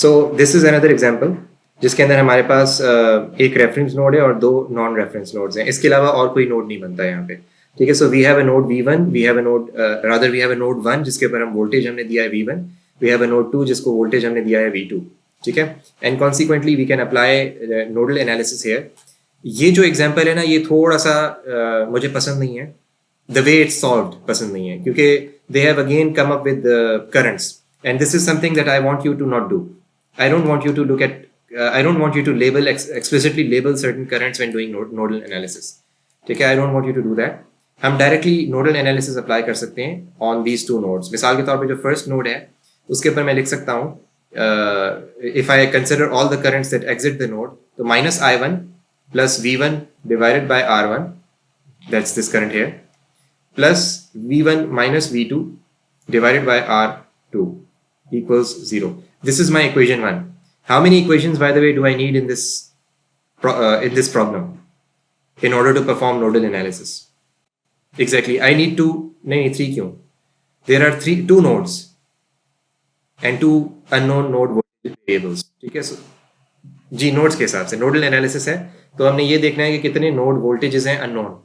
So this is another example जिसके अंदर हमारे पास एक रेफरेंस नोड है और दो नॉन रेफरेंस नोड्स हैं। इसके अलावा और कोई नोड नहीं बनता है यहाँ पे। ठीक है, so we have a node V1, we have a node rather we have a node 1 जिसके ऊपर हम वोल्टेज हमने दिया है V1, we have a node 2 जिसको वोल्टेज हमने दिया है V2। ठीक है, and consequently we can apply nodal analysis here. ये जो एग्जांपल है ना, ये थोड़ा सा मुझे पसंद नहीं है, द वे इट्स सॉल्व्ड पसंद नहीं है, क्योंकि they have again come up with currents and this is something that I want you to not do. I don't want you to look at I don't want you to label explicitly label certain currents when doing nodal analysis. ठीक है, I don't want you to do that. हम directly nodal analysis apply कर सकते हैं on these two nodes. मिसाल के तौर पे जो फर्स्ट नोड है उसके ऊपर मैं लिख सकता हूँ, if I consider all the currents that exit the node, तो minus I1 plus V1 divided by R1, that's this current here, plus V1 minus V2 divided by R2 equals 0. This is my equation 1. How many equations, by the way, do I need in this problem in order to perform nodal analysis? Exactly, I need two, नहीं 3 क्यों? There are two nodes and two unknown node voltage variables. ठीक है, जी nodes के हिसाब से nodal analysis है तो हमने ये देखना है कि कितने नोड वोल्टेजेस हैं अननोन,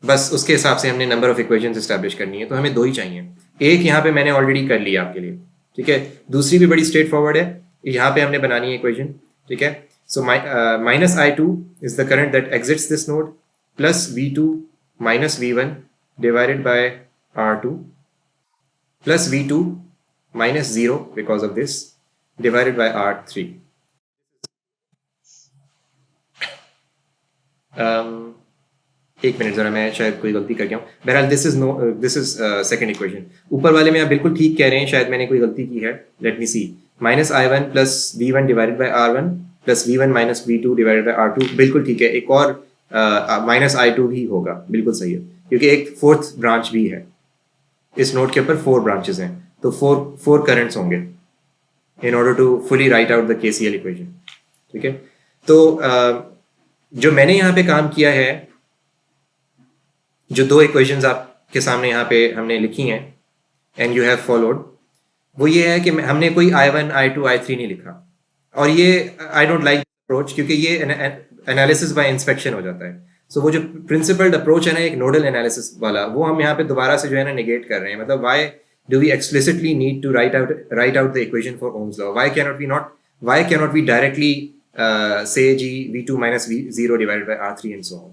बस उसके हिसाब से हमने नंबर ऑफ इक्वेशंस एस्टैब्लिश करनी है। तो हमें 2 ही चाहिए, एक यहाँ पे मैंने ऑलरेडी कर लिया आपके लिए। ठीक है, दूसरी भी बड़ी स्ट्रेट फॉरवर्ड है, यहाँ पे हमने बनानी है इक्वेशन। ठीक है, so minus I2 is the current that exits this node, plus V2 minus V1 divided by R2, plus V2 minus 0 because of this divided by R3। एक मिनट जरा, मैं शायद कोई गलती कर गया हूँ। बहरहाल दिस इज सेकंड इक्वेशन। ऊपर वाले में आप बिल्कुल ठीक कह रहे हैं, शायद मैंने कोई गलती की है। Let me see, minus I1 plus V1 divided by R1 plus V1 minus V2 divided by R2, बिल्कुल ठीक है। एक और माइनस I2 भी होगा, बिल्कुल सही है, क्योंकि एक फोर्थ ब्रांच भी है। इस नोड के ऊपर 4 ब्रांचेस हैं, तो 4 करंट्स होंगे in order to fully write out the KCL equation. ठीक है, तो जो मैंने यहाँ पे काम किया है, जो 2 इक्वेशंस आपके सामने यहाँ पे हमने लिखी हैं एंड यू हैव फॉलोड, वो ये है कि हमने कोई I1, I2, I3 नहीं लिखा। और ये आई डोंट लाइक अप्रोच, क्योंकि ये एनालिसिस बाय इंस्पेक्शन हो जाता है। सो वो जो प्रिंसिपल्ड अप्रोच है ना, एक नोडल एनालिसिस वाला, वो हम यहाँ पे दोबारा से जो है ना निगेट कर रहे हैं। मतलब why do we explicitly need to write out the equation for Ohm's law? Why cannot we directly say G V2 minus V0 divided by R3 and so on,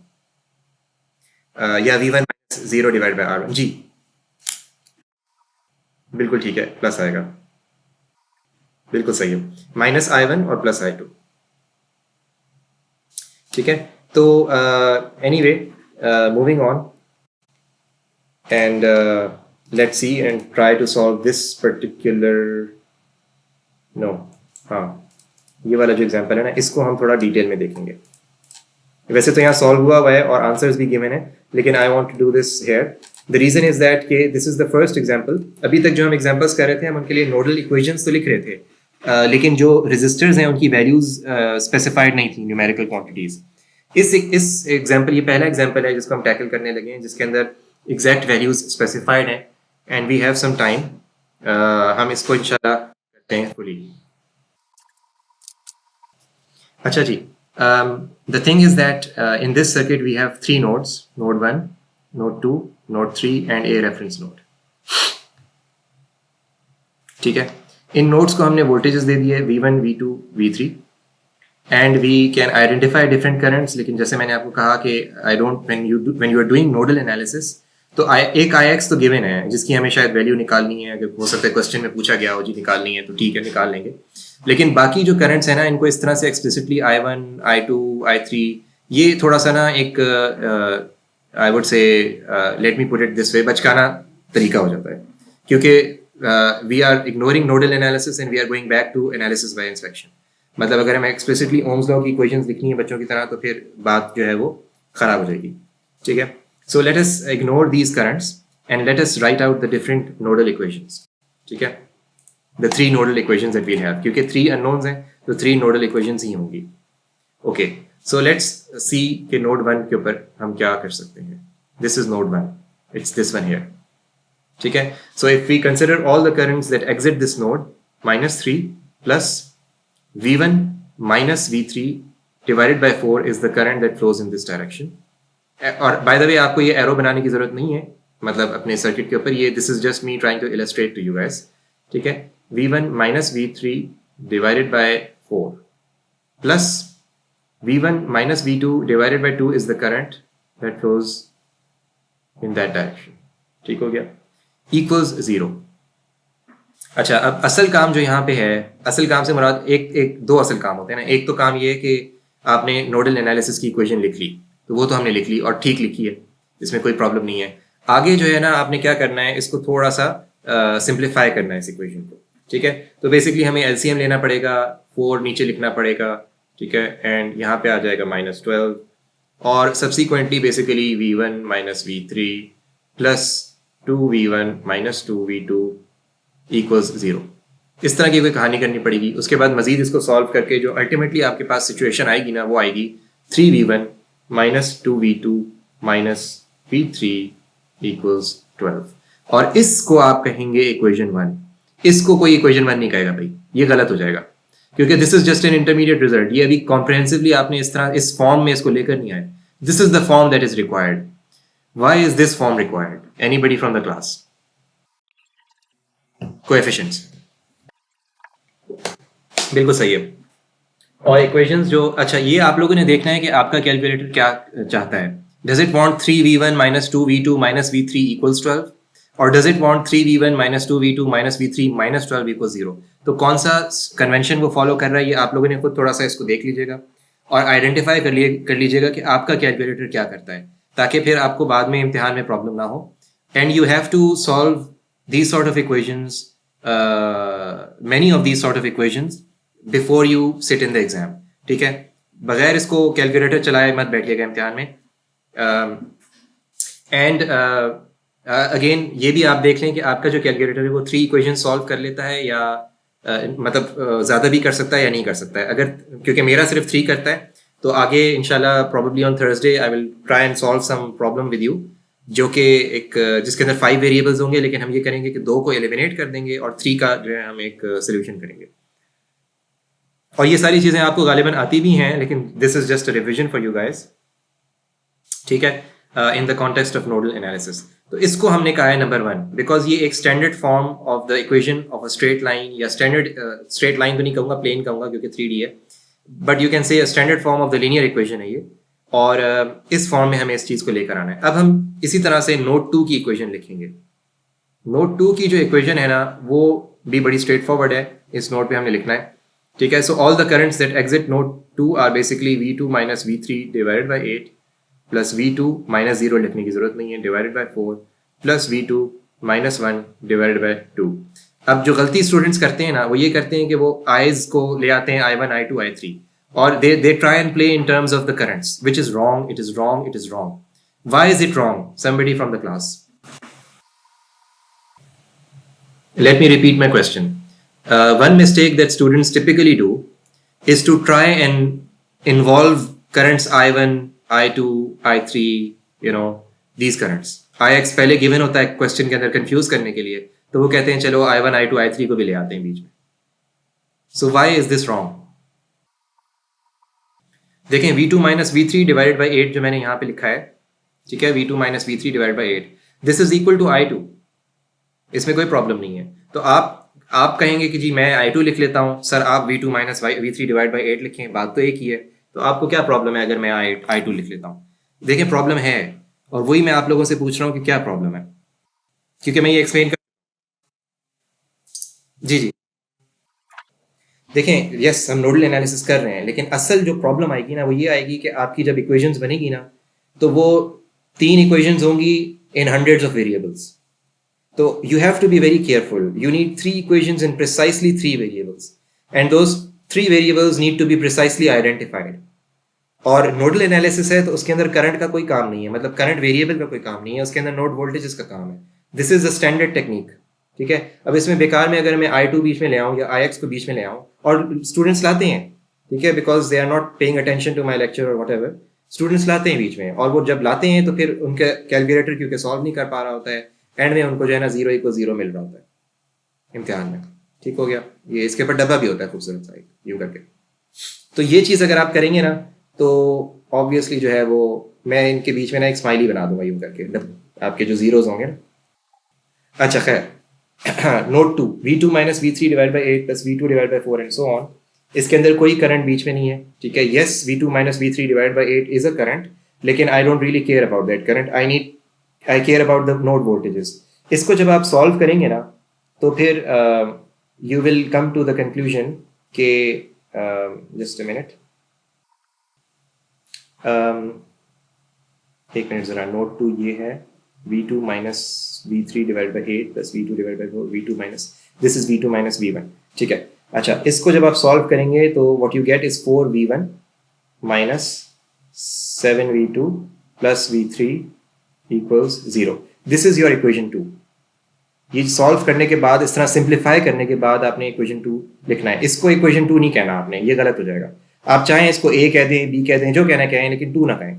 या V1 minus 0 divided by R1। जी बिल्कुल ठीक है, plus आएगा, बिल्कुल सही है, minus I1 और plus I2। ठीक है, तो anyway moving on and let's see and try to solve this particular हाँ, ये वाला जो एग्जांपल है ना, इसको हम थोड़ा डिटेल में देखेंगे। वैसे तो यहाँ सॉल्व हुआ है और आंसर्स भी गिवन है, लेकिन I want to do this here. The reason is that कि this is the first example. अभी तक जो हम एग्जांपल्स कर रहे थे, हम उनके लिए नोडल इक्वेशंस तो लिख रहे थे, लेकिन जो रेजिस्टर्स हैं उनकी वैल्यूज स्पेसिफाइड नहीं थी, न्यूमेरिकल क्वांटिटीज। इस एग्जांपल, ये पहला एग्जांपल है जिसको हम टैकल करने लगे हैं, जिसके अंदर एग्जैक्ट वैल्यूज स्पेसिफाइड हैं and we have some time. हम इसको इंशाल्लाह करते हैं फुली। अच्छा जी, the thing is that in this circuit we have 3 nodes, node 1, node 2, node 3 and a reference node। ठीक है, इन नोड्स को हमने वोल्टेजेस दे दिए V1, V2, V3 and we can identify different currents। लेकिन जैसे मैंने आपको कहा कि when you are doing nodal analysis, तो एक Ix तो गिवन है जिसकी हमें शायद वैल्यू निकालनी है। अगर हो सकता है क्वेश्चन में पूछा गया हो जी निकालनी है, तो ठीक है निकाल लेंगे। लेकिन बाकी जो करंट्स है ना, इनको इस तरह से एक्सप्लिसिटली I1, I2, I3, ये थोड़ा सा ना एक I would say let me put it this way, बचकाना तरीका हो जाता है, क्योंकि we are ignoring nodal analysis and we are going back to analysis by inspection. मतलब अगर हमें एक्सप्लिसिटली ओम्स लॉ की इक्वेशंस लिखनी है बच्चों की तरह, तो फिर बात जो है वो खराब हो जाएगी। ठीक है, so let us ignore these currents and let us right out the different nodal equations. ठीक है, the 3 nodal equations that we'll have, क्योंकि 3 unknowns हैं तो 3 nodal equations ही होंगी। Okay, so let's see कि node 1 के ऊपर हम क्या कर सकते हैं। This is node 1, it's this one here। ठीक है, so if we consider all the currents that exit this node, -3 plus V1 minus V3 divided by 4 is the current that flows in this direction. और by the way आपको ये arrow बनाने की जरूरत नहीं है, मतलब अपने सर्किट के ऊपर, ये this is just me trying to illustrate to you guys, ठीक है. V1 minus V3 divided by 4 plus V1 minus V2 divided by 2 is the current that flows in that direction. ठीक हो गया, equals 0. अच्छा, अब असल काम जो यहाँ पे है, असल काम से मुराद दो असल काम होते हैं ना. एक तो काम ये है कि आपने नोडल एनालिसिस की इक्वेशन लिख ली, तो वो तो हमने लिख ली और ठीक लिखी है, इसमें कोई प्रॉब्लम नहीं है. आगे जो है ना आपने क्या करना है, इसको थोड़ा सा सिंप्लीफाई करना है इस इक्वेशन को, ठीक है. तो बेसिकली हमें एलसीएम लेना पड़ेगा, 4 नीचे लिखना पड़ेगा, ठीक है, एंड यहाँ पे आ जाएगा -12 और subsequently basically V1 minus V3 plus 2V1 minus 2V2 equals 0. इस तरह की कोई कहानी करनी पड़ेगी. उसके बाद मजीद इसको सॉल्व करके जो अल्टीमेटली आपके पास सिचुएशन आएगी ना, वो आएगी 3V1 minus 2V2 minus V3 equals 12. और इसको आप कहेंगे इक्वेशन 1. इसको कोई इक्वेशन 1 नहीं कहेगा भाई, ये गलत हो जाएगा, क्योंकि this is just an intermediate result. ये अभी कॉम्प्रिहेंसिवली आपने इस तरह इस फॉर्म में इसको लेकर नहीं आए. This is the form that is required. Why is this form required? Anybody from the class? Coefficients बिल्कुल सही है. और इक्वेशंस जो, अच्छा ये आप लोगों ने देखना है कि आपका कैलकुलेटर क्या चाहता है. Does it want 3V1 minus 2V2 minus V3 equals 12 और does it want 3V1 minus 2V2 minus V3 minus 12 equals 0? तो कौन सा कन्वेंशन वो फॉलो कर रहा है, ये आप लोगों ने खुद थोड़ा सा इसको देख लीजिएगा और आइडेंटिफाई कर लीजिएगा कि आपका कैलकुलेटर क्या करता है, ताकि फिर आपको बाद में इम्तिहान में प्रॉब्लम ना हो. And you have to solve these sort of equations, many of these sort of equations before you sit in the exam, ठीक है. बगैर इसको कैलकुलेटर चलाए मत बैठिएगा इम्तिहान में. एंड अगेन ये भी आप देख लें कि आपका जो कैलकुलेटर है वो 3 इक्वेशन सॉल्व कर लेता है या मतलब ज़्यादा भी कर सकता है या नहीं कर सकता है. अगर, क्योंकि मेरा सिर्फ 3 करता है, तो आगे इंशाल्लाह probably on Thursday I will try and solve some problem with you, जो कि एक जिसके अंदर 5 वेरिएबल्स होंगे, लेकिन हम ये करेंगे कि 2 को एलिमिनेट कर देंगे और 3 का जो है हम एक सोल्यूशन करेंगे. और ये सारी चीज़ें आपको गालिबन आती भी हैं, लेकिन this is just a revision for you guys, ठीक है, in the context of nodal analysis. तो इसको हमने कहा है नंबर 1, बिकॉज ये एक standard form of the equation of a straight line, या स्टैंडर्ड स्ट्रेट लाइन तो नहीं कहूँगा, प्लेन कहूँगा क्योंकि 3D है, but you can say standard form of the linear equation है ये. और इस फॉर्म में हमें इस चीज़ को लेकर आना है. अब हम इसी तरह से नोड 2 की इक्वेशन लिखेंगे. नोड 2 की जो इक्वेशन है ना, वो भी बड़ी स्ट्रेट फॉरवर्ड है. इस नोड पे हमने लिखना है, ठीक है. So all the currents that exit node 2 are basically V2 minus V3 divided by 8 plus V2 minus 0 लिखने की जरूरत नहीं है, divided by 4 plus V2 minus 1 divided by 2. अब जो गलती स्टूडेंट्स करते हैं ना, वो ये करते हैं कि वो आईज को ले आते हैं I1 I2 I3 or they try and play in terms of the currents, which is wrong. It is wrong. It is wrong. Why is it wrong? Somebody from the class. Let me repeat my question. One mistake that students typically do is to try and involve currents I1, I2, I3, you know, these currents. Ix पहले given होता है question के अंदर confuse करने के लिए, तो वो कहते हैं चलो I1, I2, I3 को भी ले आते हैं बीच में. So why is this wrong? देखें, V2 minus V3 divided by 8 जो मैंने यहाँ पे लिखा है, ठीक है, V2 minus V3 divided by 8, this is equal to I2. इसमें कोई प्रॉब्लम नहीं है. तो आप कहेंगे कि जी मैं I2 लिख लेता हूँ. सर आप V2 minus V3 divide by 8 लिखें, बात तो एक ही है. तो आपको क्या प्रॉब्लम है अगर मैं I2 लिख लेता हूँ? देखें, प्रॉब्लम है, और वही मैं आप लोगों से पूछ रहा हूँ कि क्या प्रॉब्लम है, क्योंकि मैं ये एक्सप्लेन कर. जी देखें, यस हम नोडल एनालिसिस कर रहे हैं, लेकिन असल जो प्रॉब्लम आएगी ना, वो ये आएगी कि आपकी जब इक्वेशंस बनेगी ना, तो वो 3 इक्वेशंस होंगी इन हंड्रेड्स ऑफ वेरिएबल्स. तो you have to be very careful. You need 3 equations in precisely 3 variables, and those 3 variables need to be precisely identified. और नोडल एनालिसिस है तो उसके अंदर करंट का कोई काम नहीं है, मतलब करंट वेरिएबल का कोई काम नहीं है, उसके अंदर नोड वोल्टेजेस का काम है. This is a standard technique, ठीक है. अब इसमें बेकार में अगर मैं I2 बीच में ले आऊँ या Ix को बीच में ले आऊँ, और स्टूडेंट्स लाते हैं, ठीक है, because they are not paying attention to my lecture और वट एवर, स्टूडेंट्स लाते हैं बीच में, और वो जब लाते हैं तो फिर उनका कैलकुलेटर क्योंकि सॉल्व नहीं कर पा रहा होता है, एंड में उनको जो है ना 0 = 0 मिल रहा होता है इम्तिहान में. ठीक हो गया। ये इसके ऊपर डब्बा भी होता है खूबसूरत सा यूं करके। तो ये चीज़ अगर आप करेंगे ना तो ऑब्वियसली जो है वो मैं इनके बीच में ना एक स्माइली बना दूंगा यूं करके, आपके जो जीरोज होंगे ना। अच्छा खैर note 2 V2 minus V3 divide by 8 plus V2 divide by 4 and so on. इसके अंदर कोई करंट बीच में नहीं है, ठीक है। Yes V2 minus V3 divide by 8 is a current, लेकिन I don't really care about that current, I care about the node voltages. इसको जब आप सॉल्व करेंगे ना तो फिर you will come to the conclusion के जस्ट अ मिनट, एक मिनट ज़रा। नोट 2 ये है V2 minus V3 divide by 8 plus V2 divide by 4, V2 minus this is V2 minus V1, ठीक है। अच्छा इसको जब आप सॉल्व करेंगे तो what you get is 4V1 minus 7V2 plus V3 equals 0। This is your equation 2। ये solve करने के बाद, इस तरह सिंप्लीफाई करने के बाद आपने इक्वेशन 2 लिखना है। इसको इक्वेशन 2 नहीं कहना आपने, ये गलत हो जाएगा। आप चाहें इसको A कह दें, B कह दें, जो कहना कहें, लेकिन 2 ना कहें,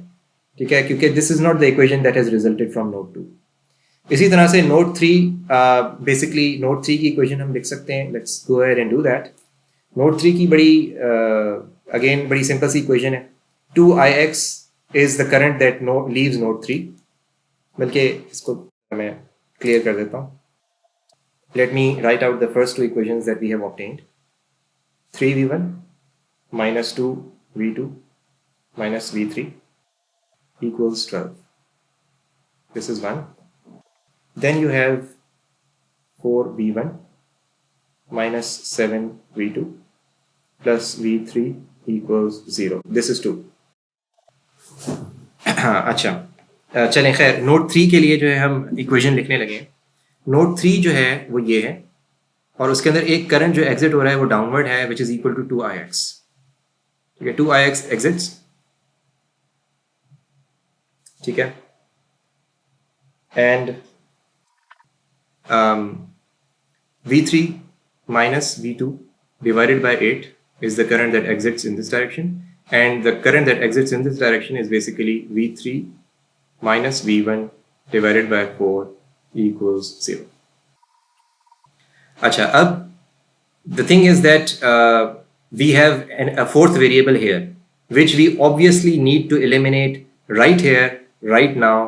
ठीक है, क्योंकि this is not the equation that has resulted from note 2। इसी तरह से नोट 3, बेसिकली नोट 3 की इक्वेशन हम लिख सकते हैं। Let's go ahead and do that. Note 3 की बड़ी अगेन बड़ी सिंपल सी इक्वेशन है। 2ix is the current that leaves note 3। बल्कि इसको मैं क्लियर कर देता हूँ। Let me write out the first two equations that we have obtained. 3V1 minus 2V2 minus V3 equals 12. This is 1. Then you have 4V1 minus 7V2 plus V3 equals 0. This is 2. अच्छा चलें खैर, note 3 के लिए जो है हम equation लिखने लगे हैं। नोट 3 जो है वो ये है, और उसके अंदर एक करंट जो एग्जिट हो रहा है वो डाउनवर्ड है, which is equal to 2ix, ठीक है। 2ix एग्जिट्स, ठीक है, and V3 minus V2 divided by 8 is the current that exits in this direction, and the current that exits in this direction is basically V3 minus V1 divided by 4 equals 0. Acha, the thing is that we have a fourth variable here, which we obviously need to eliminate right here, right now,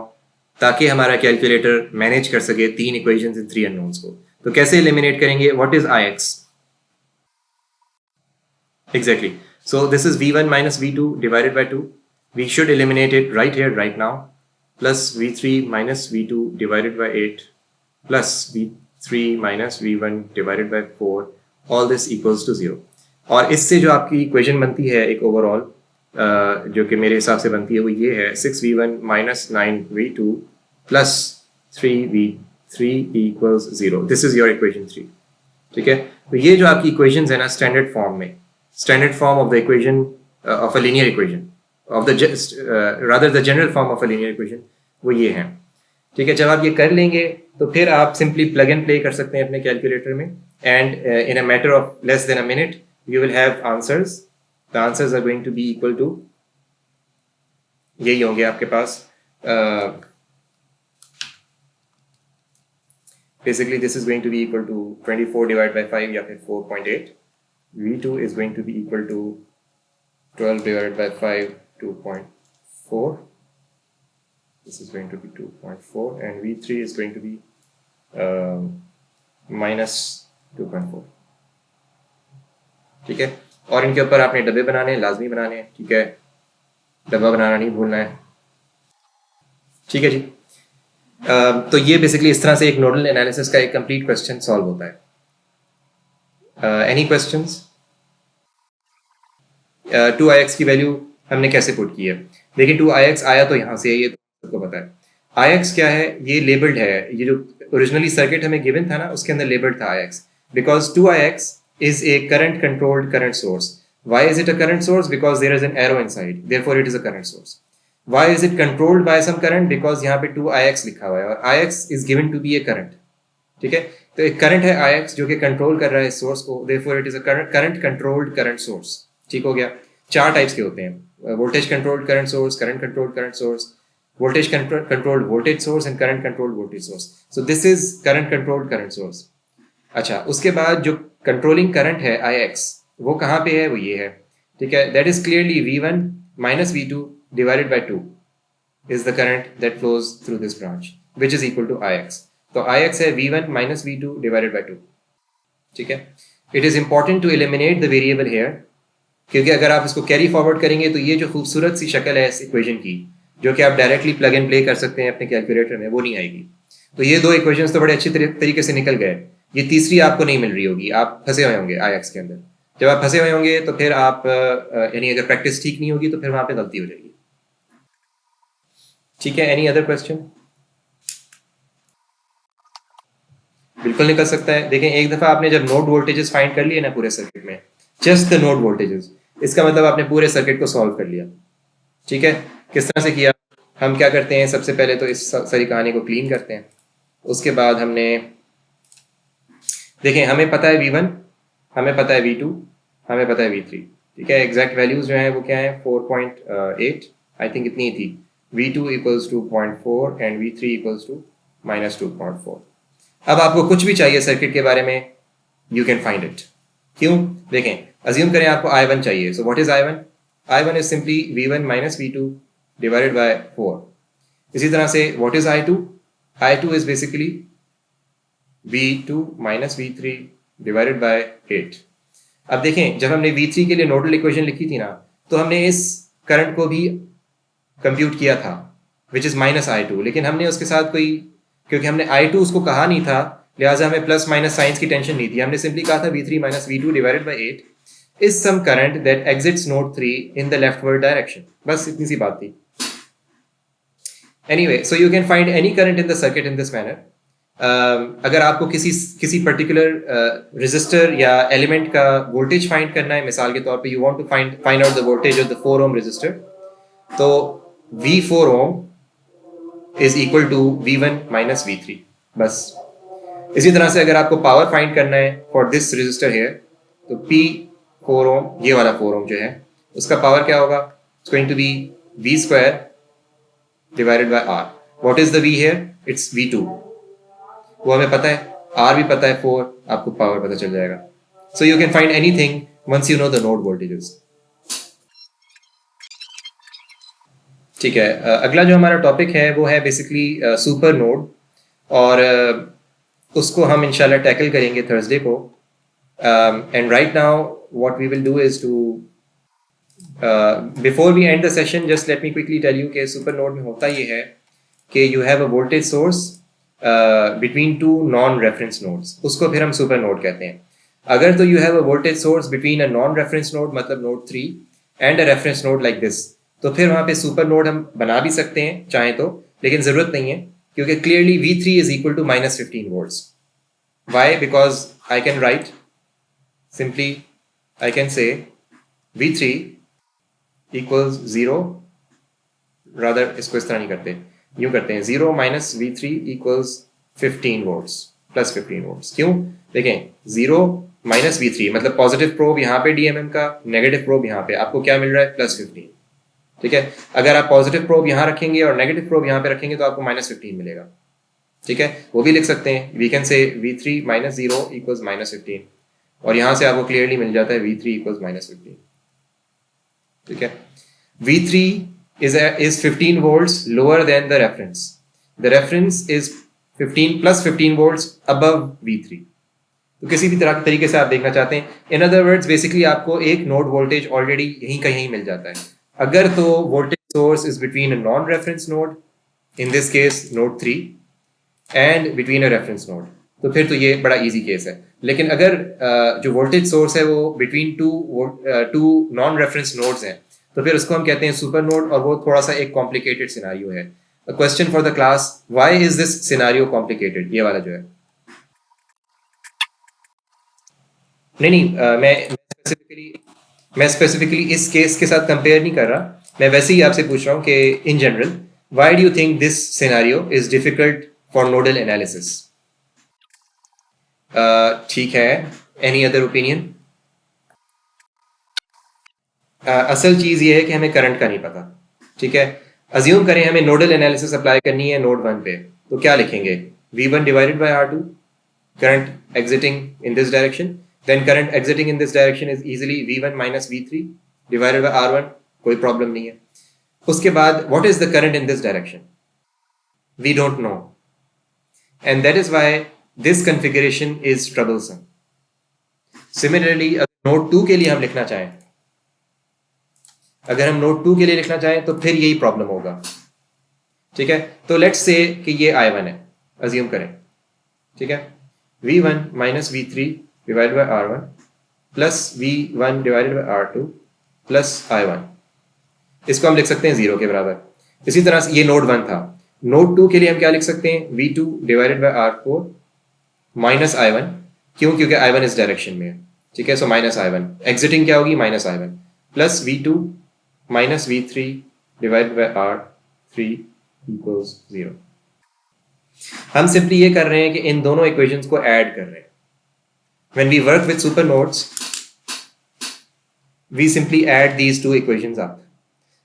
ताकि हमारा calculator manage कर सके 3 equations and 3 unknowns को। तो कैसे eliminate करेंगे? What is ix? Exactly, so this is V1 minus V2 divided by 2. We should eliminate it right here, right now. Plus V3 minus V2 divided by 8 plus V3 minus V1 divided by 4, all this equals to 0. और इससे जो आपकी equation बनती है एक overall, जो कि मेरे हिसाब से बनती है, वो ये है 6V1 minus 9V2 plus 3V3 equals 0. This is your equation 3, ठीक है। तो ये जो आपकी इक्वेशंस है ना स्टैंडर्ड फॉर्म में, standard form of the equation of a linear equation, of the rather the general form of a linear equation, वो ये हैं, ठीक है। जब आप ये कर लेंगे तो फिर आप सिंपली प्लग एंड प्ले कर सकते हैं अपने कैलकुलेटर में, and in a matter of less than a minute you will have answers. The answers are going to be equal to, यही होंगे आपके पास। Basically this is going to be equal to 24 divide by 5 या फिर 4.8। V2 is going to be equal to 12 divided by 5, 2.4. This is going to be 2.4, and V3 is going to be minus 2.4, ठीक है। और इनके ऊपर आपने डब्बे बनाने हैं, लाजमी बनाने हैं, ठीक है, डब्बा बनाना नहीं भूलना है, ठीक है जी। तो ये बेसिकली इस तरह से एक नोडल एनालिसिस का एक कंप्लीट क्वेश्चन सॉल्व होता है। Any questions? 2ix की वैल्यू हमने कैसे पुट की है? देखिए 2ix आया तो यहाँ से, ये तो सबको पता है। ix क्या है? ये लेबल्ड है, ये जो ओरिजिनली सर्किट हमें गिवन था ना उसके अंदर लेबल्ड था ix, because 2ix is a current controlled current source. Why is it a current source? Because there is an arrow inside, therefore it is a current source. Why is it controlled by some current? Because यहाँ पे 2ix लिखा हुआ है और ix is given to be a current, ठीक है। तो एक करंट है ix जो कि कंट्रोल कर रहा है इस सोर्स को, therefore it is a current controlled current source, ठीक हो गया। 4 टाइप्स के होते हैं, voltage controlled current source, current controlled current source, voltage controlled voltage source and current controlled voltage source. So this is current controlled current source. अच्छा, उसके बाद जो कंट्रोलिंग करंट है Ix, वो कहाँ पे है? वो ये है, ठीक है। That is clearly V1 minus V2 divided by 2 is the current that flows through this branch, which is equal to Ix. तो Ix है V1 minus V2 divided by 2, ठीक है। It is important to eliminate the variable here, क्योंकि अगर आप इसको carry forward करेंगे तो ये जो खूबसूरत सी शक्ल है इस इक्वेशन की, जो कि आप डायरेक्टली प्लग एंड प्ले कर सकते हैं अपने कैलकुलेटर में, वो नहीं आएगी। तो ये दो इक्वेशंस तो बड़े अच्छी तरीके से निकल गए। ये तीसरी आपको नहीं मिल रही होगी, आप फंसे हुए होंगे Ix के अंदर। जब आप फंसे हुए होंगे तो फिर आप यानी अगर प्रैक्टिस ठीक नहीं होगी तो फिर वहां पे गलती हो जाएगी, ठीक है। Any other question? बिल्कुल निकल सकता है। देखें, एक दफा आपने जब नोड वोल्टेजेस फाइंड कर लिए ना पूरे सर्किट में, जस्ट द नोड वोल्टेजेस, इसका मतलब आपने पूरे सर्किट को सॉल्व कर लिया, ठीक है। किस तरह से किया? हम क्या करते हैं, सबसे पहले तो इस सारी कहानी को क्लीन करते हैं। उसके बाद हमने, देखें, हमें पता है V1, हमें पता है V2, हमें पता है V3, ठीक है। एग्जैक्ट वैल्यूज जो हैं वो क्या है? 4.8 आई थिंक इतनी ही थी। V2 equals to 0.4 and V3 equals to -2.4। अब आपको कुछ भी चाहिए सर्किट के बारे में, यू कैन फाइंड इट। क्यों? देखें, अज्यूम करें आपको I1 चाहिए। So what is I1? I1 is simply V1 minus V2 divided by 4। इसी तरह से what is I2? I2 is basically V2 minus V3 divided by 8। अब देखें, जब हमने V3 के लिए नोडल इक्वेशन लिखी थी ना, तो हमने इस करंट को भी कंप्यूट किया था, विच इज -I2, लेकिन हमने उसके साथ कोई, क्योंकि हमने I2 उसको कहा नहीं था, लिहाजा हमें प्लस माइनस साइंस की टेंशन नहीं थी। हमने सिंपली कहा था V3 minus V2 divided by 8 is some current that exits node 3 in the leftward direction। बस इतनी सी बात थी। Anyway, so you can find any current in the circuit in this manner। अगर आपको किसी पर्टिकुलर रेजिस्टर या एलिमेंट का voltage find करना है, मिसाल के तौर पे you want to find out the voltage of the 4 ohm resistor, तो V4 ohm is equal to V1 minus V3, बस। इसी तरह से अगर आपको पावर फाइंड करना है फॉर दिस रेजिस्टर हेयर, तो P4 ओम, ये वाला 4 ओम जो है, उसका पावर क्या होगा? It's going to be V square divided by R। What is the V here? It's V2, वो हमें पता है, R भी पता है 4, आपको पावर पता चल जाएगा। So you can find anything once you know the node voltages, ठीक है। अगला जो हमारा टॉपिक है वो है बेसिकली सुपर नोड, और उसको हम इंशाल्लाह टैकल करेंगे थर्सडे को। And right now what we will do is to, before we end the session, just let me quickly tell you कि सुपर नोड में होता ये है कि you have a voltage source between two non reference nodes, उसको फिर हम super node कहते हैं। अगर तो you have a voltage source between a non reference node, मतलब node 3 and a reference node like this, तो फिर वहां पे सुपर नोड हम बना भी सकते हैं चाहें तो, लेकिन जरूरत नहीं है, क्योंकि clearly V3 is equal to -15 volts. Why? Because I can write simply, I can say V3 equals 0, rather इसको इस तरह नहीं करते, यूं करते हैं 0 minus V3 equals 15 volts plus 15 volts. क्यों? देखें, 0 minus V3 मतलब पॉजिटिव प्रोब यहाँ पे DMM का, नेगेटिव प्रोब यहाँ पे, आपको क्या मिल रहा है? +15, ठीक है। अगर आप पॉजिटिव प्रोब यहाँ रखेंगे और नेगेटिव प्रोब यहाँ पे रखेंगे तो आपको -15 मिलेगा, ठीक है। वो भी लिख सकते हैं, we can say V3 minus 0 equals -15, और यहाँ से आपको क्लियरली मिल जाता है V3 इक्वल्स -15, ठीक है। V3 is 15 volts lower than the reference. The reference is 15 plus 15 volts above V3। तो किसी भी तरह के तरीके से आप देखना चाहते हैं, इन अदर वर्ड्स बेसिकली आपको एक नोड वोल्टेज ऑलरेडी यहीं का यहीं मिल जाता है। अगर तो voltage source is between a non reference node, in this case node 3, and between a reference node, तो फिर तो ये बड़ा इजी केस है। लेकिन अगर जो वोल्टेज सोर्स है वो between two non reference nodes हैं, तो फिर उसको हम कहते हैं सुपर नोड, और वो थोड़ा सा एक कॉम्प्लिकेटेड सिनारियो है। Question for the class, why is this scenario complicated? ये वाला जो है, नहीं, मैं स्पेसिफिकली इस केस के साथ कंपेयर नहीं कर रहा, मैं वैसे ही आपसे पूछ रहा हूँ कि in general, why do you think this scenario is difficult for nodal analysis? ठीक है, एनी अदर ओपिनियन? असल चीज ये है कि हमें करंट का नहीं पता, ठीक है। अज्यूम करें हमें नोडल एनालिसिस अप्लाई करनी है नोड 1 पे, तो क्या लिखेंगे? V1 divided by R2, current exiting in this direction, then current exiting in this direction is easily V1 minus V3 divided by R1, कोई problem नहीं है. उसके बाद what is the current in this direction? We don't know, and that is why this configuration is troublesome. Similarly, node 2 के लिए हम लिखना चाहें, अगर हम नोड 2 के लिए लिखना चाहें तो फिर यही प्रॉब्लम होगा. ठीक है, तो लेट्स से कि ये I1 है, अज्यूम करें. ठीक है, V1 minus V3 divided by R1 plus V1 divided by R2 plus I1, इसको हम लिख सकते हैं 0 के बराबर. इसी तरह से ये नोड 1 था. नोड 2 के लिए हम क्या लिख सकते हैं? V2 divided bye R4 minus I1. क्यों? क्योंकि I1 इस डायरेक्शन में है. ठीक है, सो माइनस I1, एग्जिटिंग क्या होगी? Minus I1 plus V2 minus V3 divided by R3 equals 0. हम सिंपली ये कर रहे हैं कि इन दोनों इक्वेशंस को ऐड कर रहे हैं. When we work with super nodes we simply add these two equations up.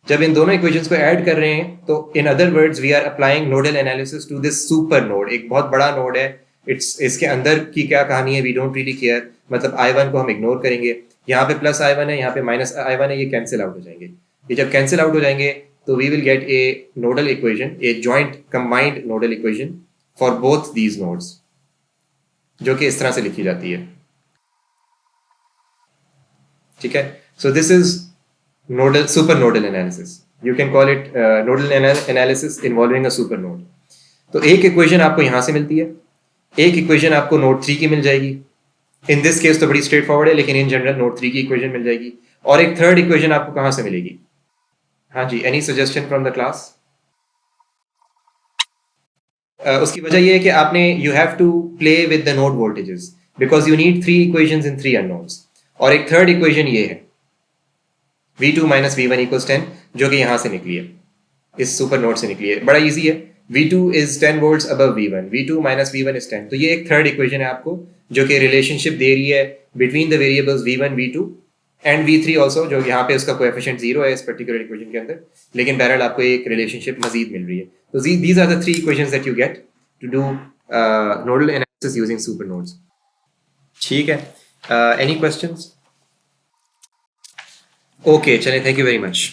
जब इन दोनों इक्वेशंस को ऐड कर रहे हैं तो in other words we are applying nodal analysis to this super node. एक बहुत बड़ा नोड है, इसके अंदर की क्या कहानी है वी डोंट रियली केयर. मतलब I1 को हम इग्नोर करेंगे. यहाँ पे प्लस I1 है, यहाँ पे माइनस I1 है, ये कैंसिल आउट हो जाएंगे. ये जब कैंसिल आउट हो जाएंगे तो we will get a nodal equation, a joint combined nodal equation for both these nodes, जो कि इस तरह से लिखी जाती है. ठीक है, so this is nodal super nodal analysis. You can call it nodal analysis involving a super node. तो एक इक्वेशन आपको यहां से मिलती है, एक इक्वेशन आपको नोड 3 की मिल जाएगी. इन दिस केस तो बड़ी स्ट्रेट फॉरवर्ड है, लेकिन इन जनरल नोड 3 की इक्वेशन मिल जाएगी. और एक थर्ड इक्वेशन आपको कहां से मिलेगी? हाँ जी, any suggestion from the class? उसकी वजह यह है कि आपने you have to play with the node voltages because you need 3 equations in 3 unknowns. और एक थर्ड इक्वेशन ये है V2 माइनस V1 इक्वल्स 10, जो कि यहां से निकली है, इस सुपर नोड से निकली है. बड़ा इजी है. V2 is 10 volts above V1, V2 minus V1 is 10. तो ये एक थर्ड इक्वेशन है आपको, जो कि रिलेशनशिप दे रही है between the variables V1, V2 and V3 also, जो यहाँ पे उसका कोएफिशिएंट 0 है इस पर्टिकुलर इक्वेशन के अंदर, लेकिन बहरहाल आपको एक रिलेशनशिप मजीद मिल रही है. तो these are the 3 equations that you get to do nodal analysis using super nodes. ठीक है, एनी क्वेश्चंस? ओके, चलें, थैंक यू वेरी मच.